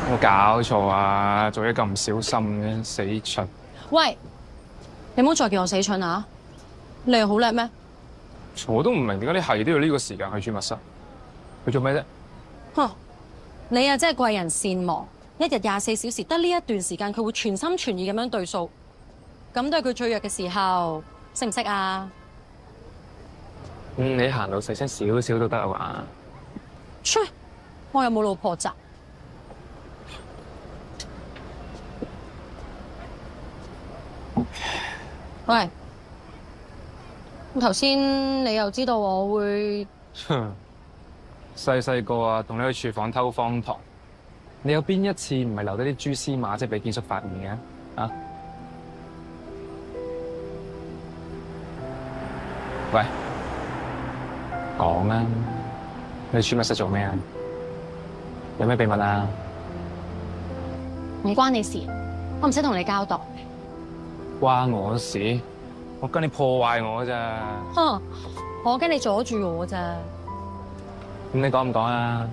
有冇搞錯啊？做嘢咁唔小心嘅，死蠢！喂，你唔好再叫我死蠢啊！你又好叻咩？我都唔明點解你係都要呢個時間去儲物室，去做咩啫？哼，你啊真係貴人善忘，一日24小時得呢一段時間，佢會全心全意咁樣對數，咁都係佢最弱嘅時候，識唔識啊？你行路細聲少少都得啊嘛？切，我有冇老婆咋？喂，咁頭先你又知道我會細個啊，同你去廚房偷方糖，你有邊一次唔係留低啲蛛絲馬跡俾堅叔發現嘅？啊？喂，講啊！你儲物室做咩啊？有咩秘密啊？唔關你事，我唔使同你交代。關我事？我跟你破壞我咋？哼，我驚你阻住我咋？咁你講唔講啊？